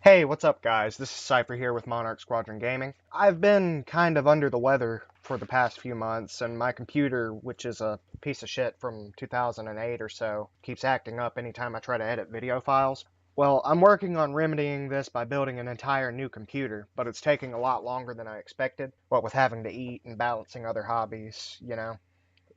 Hey, what's up guys? This is Cypher here with Monarch Squadron Gaming. I've been kind of under the weather for the past few months, and my computer, which is a piece of shit from 2008 or so, keeps acting up anytime I try to edit video files. Well, I'm working on remedying this by building an entire new computer, but it's taking a lot longer than I expected, what with having to eat and balancing other hobbies.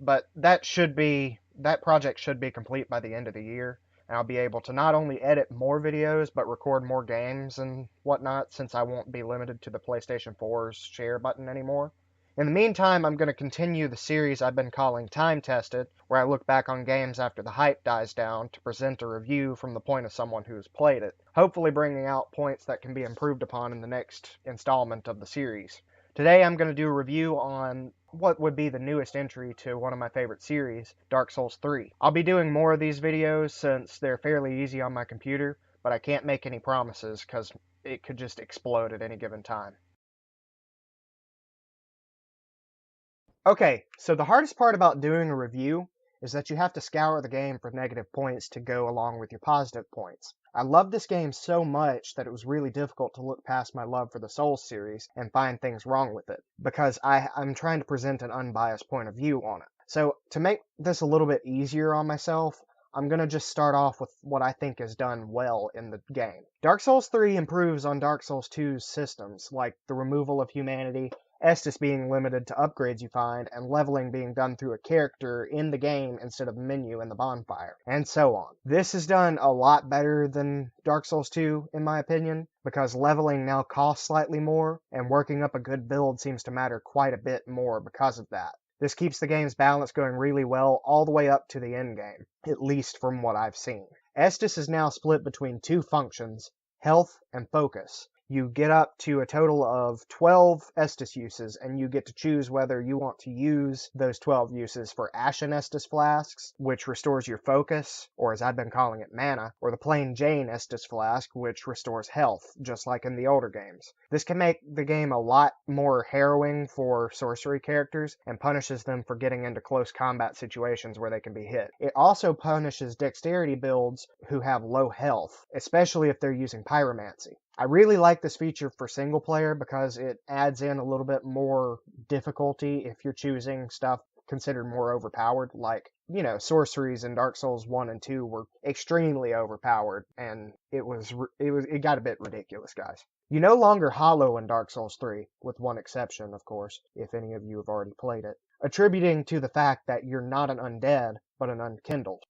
But that project should be complete by the end of the year, and I'll be able to not only edit more videos but record more games and whatnot, since I won't be limited to the PlayStation 4's share button anymore. In the meantime, I'm going to continue the series I've been calling Time Tested, where I look back on games after the hype dies down to present a review from the point of someone who's played it, hopefully bringing out points that can be improved upon in the next installment of the series. Today I'm going to do a review on what would be the newest entry to one of my favorite series, Dark Souls 3. I'll be doing more of these videos since they're fairly easy on my computer, but I can't make any promises because it could just explode at any given time. Okay, so the hardest part about doing a review is that you have to scour the game for negative points to go along with your positive points. I love this game so much that it was really difficult to look past my love for the Souls series and find things wrong with it, because I'm trying to present an unbiased point of view on it. So to make this a little bit easier on myself, I'm going to just start off with what I think is done well in the game. Dark Souls 3 improves on Dark Souls 2's systems, like the removal of humanity, Estus being limited to upgrades you find, and leveling being done through a character in the game instead of a menu in the bonfire, and so on. This is done a lot better than Dark Souls 2, in my opinion, because leveling now costs slightly more, and working up a good build seems to matter quite a bit more because of that. This keeps the game's balance going really well all the way up to the end game, at least from what I've seen. Estus is now split between two functions, health and focus. You get up to a total of 12 Estus uses, and you get to choose whether you want to use those 12 uses for Ashen Estus Flasks, which restores your focus, or as I've been calling it, mana, or the plain Jane Estus Flask, which restores health, just like in the older games. This can make the game a lot more harrowing for sorcery characters, and punishes them for getting into close combat situations where they can be hit. It also punishes dexterity builds who have low health, especially if they're using pyromancy. I really like this feature for single player because it adds in a little bit more difficulty if you're choosing stuff considered more overpowered, like, sorceries in Dark Souls 1 and 2 were extremely overpowered, and it got a bit ridiculous, guys. You no longer hollow in Dark Souls 3, with one exception, of course, if any of you have already played it, attributing to the fact that you're not an undead, but an unkindled.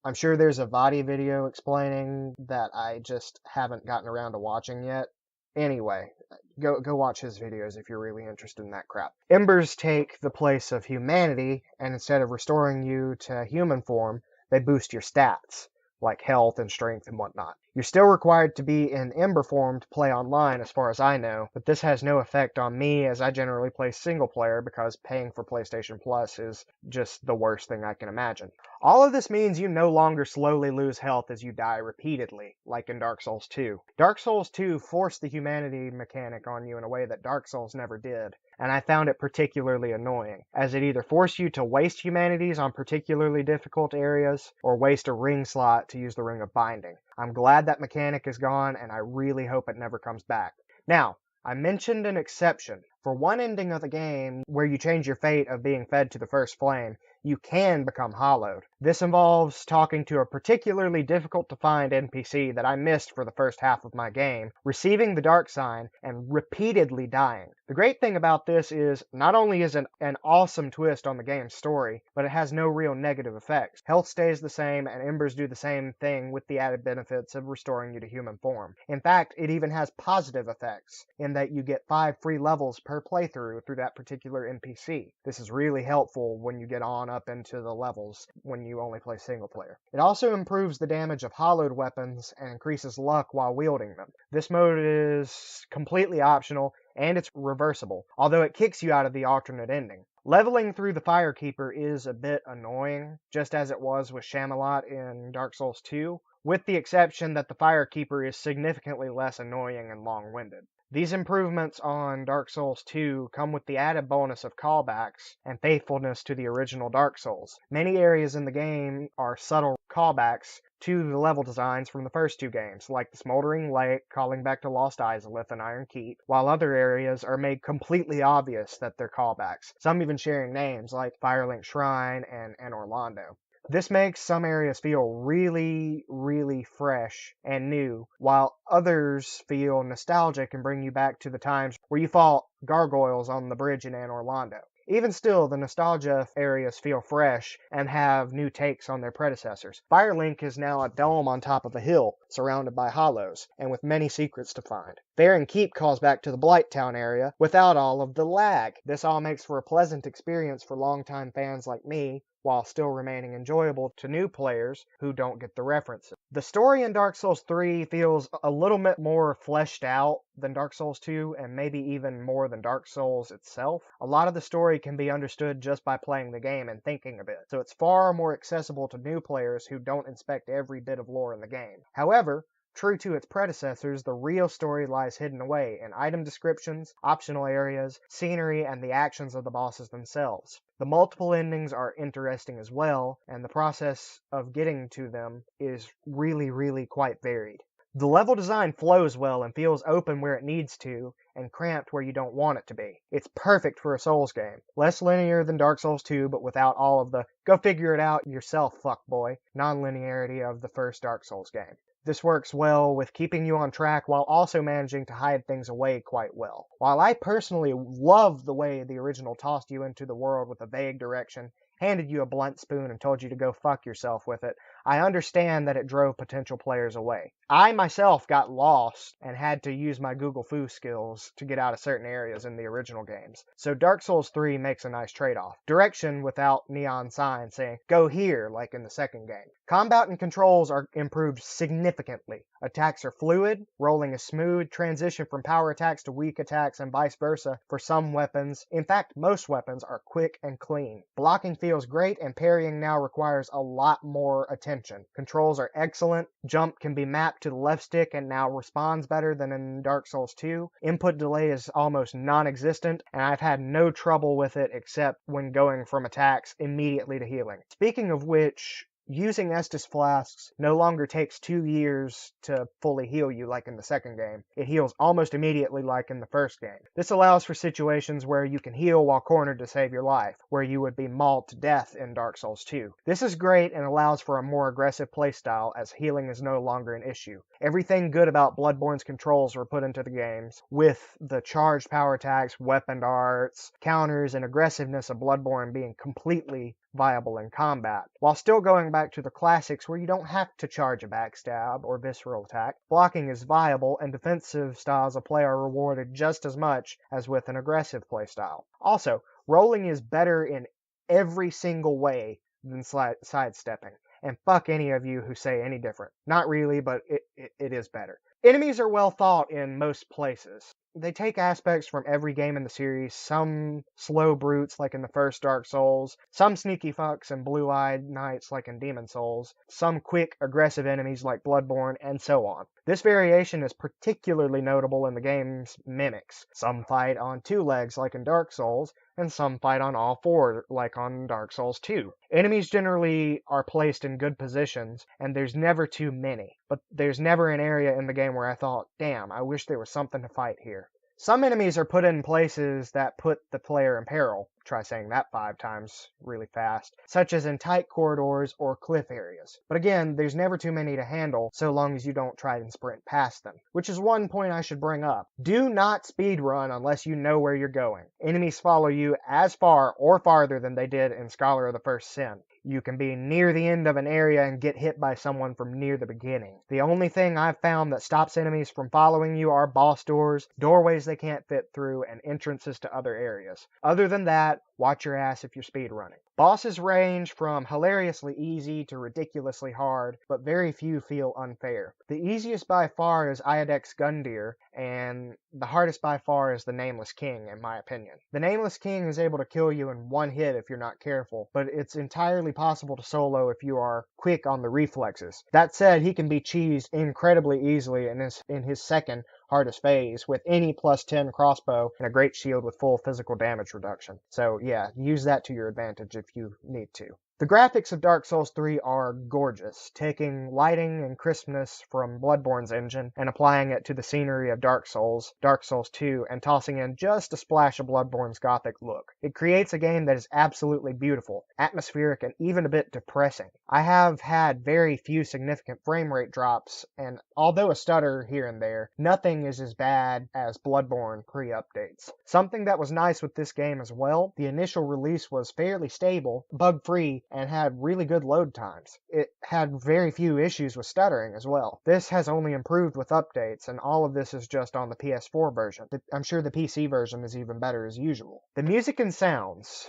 I'm sure there's a Vaati video explaining that I just haven't gotten around to watching yet. Anyway, go watch his videos if you're really interested in that crap. Embers take the place of humanity, and instead of restoring you to human form, they boost your stats, like health and strength and whatnot. You're still required to be in Ember form to play online as far as I know, but this has no effect on me as I generally play single player because paying for PlayStation Plus is just the worst thing I can imagine. All of this means you no longer slowly lose health as you die repeatedly, like in Dark Souls 2. Dark Souls 2 forced the humanity mechanic on you in a way that Dark Souls never did, and I found it particularly annoying, as it either forced you to waste humanities on particularly difficult areas, or waste a ring slot to use the Ring of Binding. I'm glad that mechanic is gone, and I really hope it never comes back. Now, I mentioned an exception. For one ending of the game, where you change your fate of being fed to the first flame, you can become hollowed. This involves talking to a particularly difficult to find NPC that I missed for the first half of my game, receiving the dark sign, and repeatedly dying. The great thing about this is, not only is it an awesome twist on the game's story, but it has no real negative effects. Health stays the same, and embers do the same thing with the added benefits of restoring you to human form. In fact, it even has positive effects, in that you get 5 free levels per playthrough through that particular NPC. This is really helpful when you get on up into the levels when you only play single player. It also improves the damage of hollowed weapons and increases luck while wielding them. This mode is completely optional and it's reversible, although it kicks you out of the alternate ending. Leveling through the Firekeeper is a bit annoying, just as it was with Shamalot in Dark Souls 2, with the exception that the Firekeeper is significantly less annoying and long-winded. These improvements on Dark Souls 2 come with the added bonus of callbacks and faithfulness to the original Dark Souls. Many areas in the game are subtle callbacks to the level designs from the first two games, like the Smoldering Lake calling back to Lost Izalith and Iron Keep, while other areas are made completely obvious that they're callbacks, some even sharing names like Firelink Shrine and Orlando. This makes some areas feel really, really fresh and new, while others feel nostalgic and bring you back to the times where you fought gargoyles on the bridge in Anne Orlando. Even still, the nostalgia areas feel fresh and have new takes on their predecessors. Firelink is now a dome on top of a hill, surrounded by hollows, and with many secrets to find. Baron Keep calls back to the Blighttown area without all of the lag. This all makes for a pleasant experience for longtime fans like me, while still remaining enjoyable to new players who don't get the references. The story in Dark Souls 3 feels a little bit more fleshed out than Dark Souls 2, and maybe even more than Dark Souls itself. A lot of the story can be understood just by playing the game and thinking a bit, so it's far more accessible to new players who don't inspect every bit of lore in the game. However, true to its predecessors, the real story lies hidden away in item descriptions, optional areas, scenery, and the actions of the bosses themselves. The multiple endings are interesting as well, and the process of getting to them is really, really quite varied. The level design flows well and feels open where it needs to, and cramped where you don't want it to be. It's perfect for a Souls game. Less linear than Dark Souls 2, but without all of the go figure it out yourself, fuckboy, non-linearity of the first Dark Souls game. This works well with keeping you on track while also managing to hide things away quite well. While I personally love the way the original tossed you into the world with a vague direction, handed you a blunt spoon and told you to go fuck yourself with it, I understand that it drove potential players away. I myself got lost and had to use my Google Foo skills to get out of certain areas in the original games. So Dark Souls 3 makes a nice trade-off. Direction without neon signs saying, go here, like in the second game. Combat and controls are improved significantly. Attacks are fluid, rolling is smooth, transition from power attacks to weak attacks and vice versa for some weapons. In fact, most weapons are quick and clean. Blocking feels great, and parrying now requires a lot more attention. Controls are excellent. Jump can be mapped to the left stick and now responds better than in Dark Souls 2. Input delay is almost non-existent, and I've had no trouble with it except when going from attacks immediately to healing. Speaking of which, using Estus flasks no longer takes 2 years to fully heal you like in the second game. It heals almost immediately like in the first game. This allows for situations where you can heal while cornered to save your life, where you would be mauled to death in Dark Souls 2. This is great and allows for a more aggressive playstyle as healing is no longer an issue. Everything good about Bloodborne's controls were put into the games, with the charged power attacks, weapon arts, counters, and aggressiveness of Bloodborne being completely viable in combat, while still going back to the classics where you don't have to charge a backstab or visceral attack. Blocking is viable, and defensive styles of play are rewarded just as much as with an aggressive playstyle. Also, rolling is better in every single way than sidestepping, and fuck any of you who say any different. Not really, but it is better. Enemies are well thought in most places. They take aspects from every game in the series, some slow brutes like in the first Dark Souls, some sneaky fucks and blue-eyed knights like in Demon Souls, some quick, aggressive enemies like Bloodborne, and so on. This variation is particularly notable in the game's mimics. Some fight on 2 legs like in Dark Souls, and some fight on all 4 like on Dark Souls 2. Enemies generally are placed in good positions, and there's never too many. But there's never an area in the game where I thought, damn, I wish there was something to fight here. Some enemies are put in places that put the player in peril. Try saying that 5 times really fast. Such as in tight corridors or cliff areas. But again, there's never too many to handle so long as you don't try and sprint past them. Which is one point I should bring up. Do not speedrun unless you know where you're going. Enemies follow you as far or farther than they did in Scholar of the First Sin. You can be near the end of an area and get hit by someone from near the beginning. The only thing I've found that stops enemies from following you are boss doors, doorways they can't fit through, and entrances to other areas. Other than that, watch your ass if you're speedrunning. Bosses range from hilariously easy to ridiculously hard, but very few feel unfair. The easiest by far is Iodek's Gundyr, and the hardest by far is the Nameless King, in my opinion. The Nameless King is able to kill you in one hit if you're not careful, but it's entirely possible to solo if you are quick on the reflexes. That said, he can be cheesed incredibly easily in his second hardest phase with any +10 crossbow and a great shield with full physical damage reduction. So yeah, use that to your advantage if you need to. The graphics of Dark Souls 3 are gorgeous, taking lighting and crispness from Bloodborne's engine and applying it to the scenery of Dark Souls 2, and tossing in just a splash of Bloodborne's gothic look. It creates a game that is absolutely beautiful, atmospheric, and even a bit depressing. I have had very few significant frame rate drops, and although a stutter here and there, nothing is as bad as Bloodborne pre-updates. Something that was nice with this game as well, the initial release was fairly stable, bug-free, and had really good load times. It had very few issues with stuttering as well. This has only improved with updates, and all of this is just on the PS4 version. I'm sure the PC version is even better as usual. The music and sounds.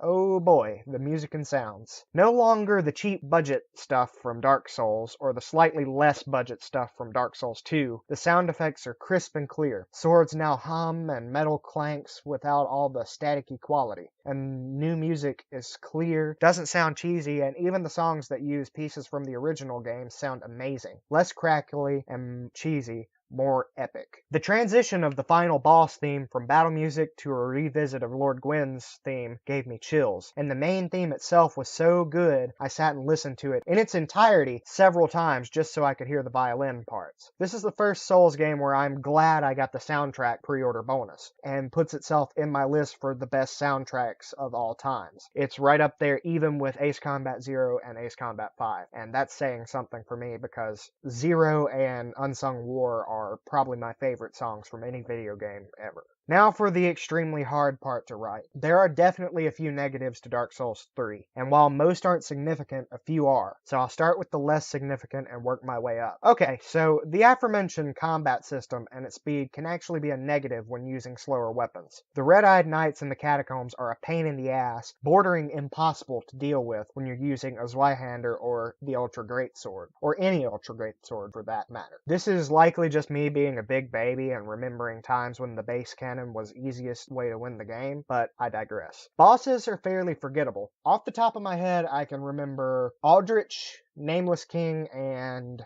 Oh boy, the music and sounds. No longer the cheap budget stuff from Dark Souls, or the slightly less budget stuff from Dark Souls 2. The sound effects are crisp and clear. Swords now hum and metal clanks without all the staticky quality. And new music is clear, doesn't sound cheesy, and even the songs that use pieces from the original game sound amazing. Less crackly and cheesy, more epic. The transition of the final boss theme from battle music to a revisit of Lord Gwyn's theme gave me chills, and the main theme itself was so good I sat and listened to it in its entirety several times just so I could hear the violin parts. This is the first Souls game where I'm glad I got the soundtrack pre-order bonus, and puts itself in my list for the best soundtracks of all times. It's right up there even with Ace Combat 0 and Ace Combat 5, and that's saying something for me because 0 and Unsung War are probably my favorite songs from any video game ever. Now for the extremely hard part to write. There are definitely a few negatives to Dark Souls 3, and while most aren't significant, a few are. So I'll start with the less significant and work my way up. Okay, so the aforementioned combat system and its speed can actually be a negative when using slower weapons. The Red-Eyed Knights in the Catacombs are a pain in the ass, bordering impossible to deal with when you're using a Zweihander or the Ultra Greatsword, or any Ultra Greatsword for that matter. This is likely just me being a big baby and remembering times when the base cannon was easiest way to win the game, but I digress. Bosses are fairly forgettable. Off the top of my head, I can remember Aldrich, Nameless King, and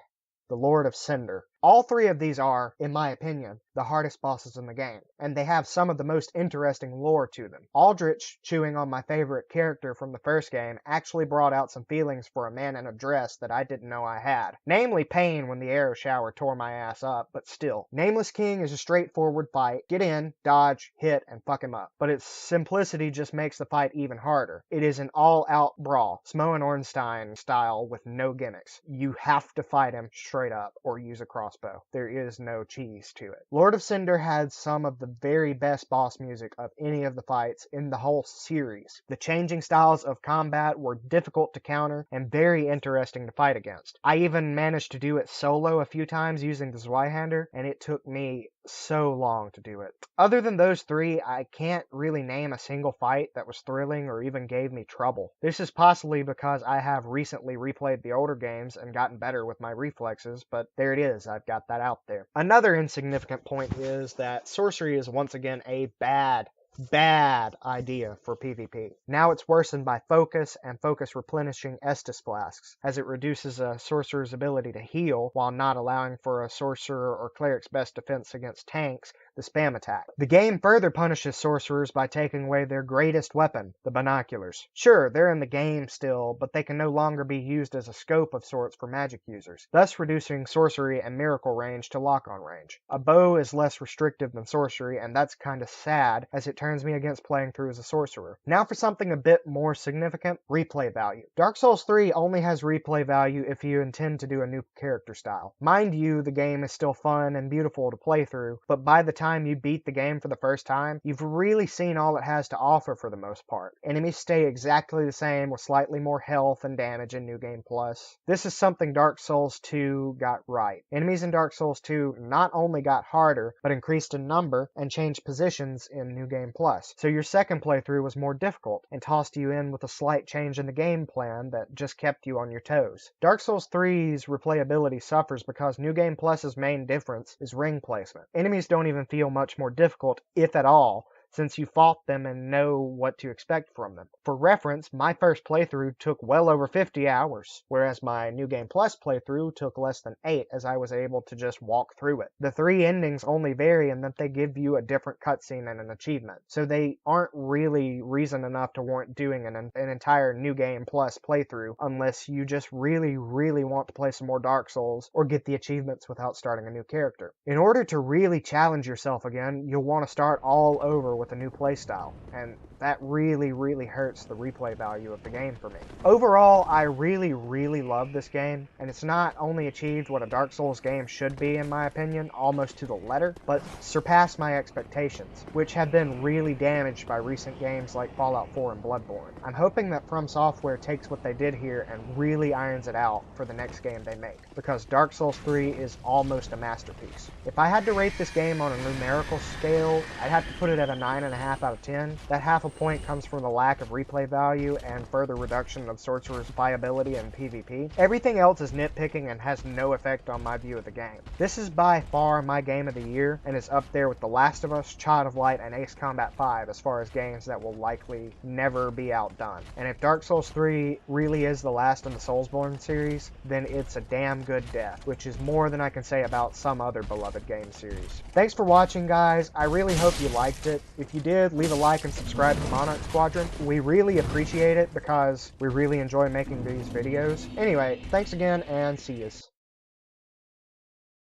the Lord of Cinder. All three of these are, in my opinion, the hardest bosses in the game, and they have some of the most interesting lore to them. Aldrich, chewing on my favorite character from the first game, actually brought out some feelings for a man in a dress that I didn't know I had. Namely pain when the arrow shower tore my ass up, but still. Nameless King is a straightforward fight. Get in, dodge, hit, and fuck him up. But its simplicity just makes the fight even harder. It is an all-out brawl, Smo and Ornstein style with no gimmicks. You have to fight him straight up, or use a crossbow. There is no cheese to it. Lord of Cinder had some of the very best boss music of any of the fights in the whole series. The changing styles of combat were difficult to counter and very interesting to fight against. I even managed to do it solo a few times using the Zweihander, and it took me so long to do it. Other than those three, I can't really name a single fight that was thrilling or even gave me trouble. This is possibly because I have recently replayed the older games and gotten better with my reflexes, but there it is, I've got that out there. Another insignificant point is that sorcery is once again a bad idea for PvP. Now it's worsened by focus and focus replenishing Estus flasks, as it reduces a sorcerer's ability to heal while not allowing for a sorcerer or cleric's best defense against tanks, the spam attack. The game further punishes sorcerers by taking away their greatest weapon, the binoculars. Sure, they're in the game still, but they can no longer be used as a scope of sorts for magic users, thus reducing sorcery and miracle range to lock-on range. A bow is less restrictive than sorcery, and that's kinda sad, as it turns me against playing through as a sorcerer. Now for something a bit more significant, replay value. Dark Souls 3 only has replay value if you intend to do a new character style. Mind you, the game is still fun and beautiful to play through, but by the time you beat the game for the first time, you've really seen all it has to offer for the most part. Enemies stay exactly the same with slightly more health and damage in New Game Plus. This is something Dark Souls 2 got right. Enemies in Dark Souls 2 not only got harder, but increased in number and changed positions in New Game Plus. So your second playthrough was more difficult and tossed you in with a slight change in the game plan that just kept you on your toes. Dark Souls 3's replayability suffers because New Game Plus's main difference is ring placement. Enemies don't even feel much more difficult, if at all, since you fought them and know what to expect from them. For reference, my first playthrough took well over 50 hours, whereas my New Game Plus playthrough took less than 8 as I was able to just walk through it. The 3 endings only vary in that they give you a different cutscene and an achievement, so they aren't really reason enough to warrant doing an entire New Game Plus playthrough unless you just really want to play some more Dark Souls or get the achievements without starting a new character. In order to really challenge yourself again, you'll want to start all over with a new playstyle, and that really hurts the replay value of the game for me. Overall, I really love this game, and it's not only achieved what a Dark Souls game should be in my opinion, almost to the letter, but surpassed my expectations, which have been really damaged by recent games like Fallout 4 and Bloodborne. I'm hoping that From Software takes what they did here and really irons it out for the next game they make, because Dark Souls 3 is almost a masterpiece. If I had to rate this game on a numerical scale, I'd have to put it at a 9.5 out of 10. That half a point comes from the lack of replay value and further reduction of Sorcerer's viability in PvP. Everything else is nitpicking and has no effect on my view of the game. This is by far my game of the year and is up there with The Last of Us, Child of Light, and Ace Combat 5 as far as games that will likely never be outdone. And if Dark Souls 3 really is the last in the Soulsborne series, then it's a damn good death, which is more than I can say about some other beloved game series. Thanks for watching, guys. I really hope you liked it. If you did, leave a like and subscribe to Monarch Squadron. We really appreciate it because we really enjoy making these videos. Anyway, thanks again and see yous.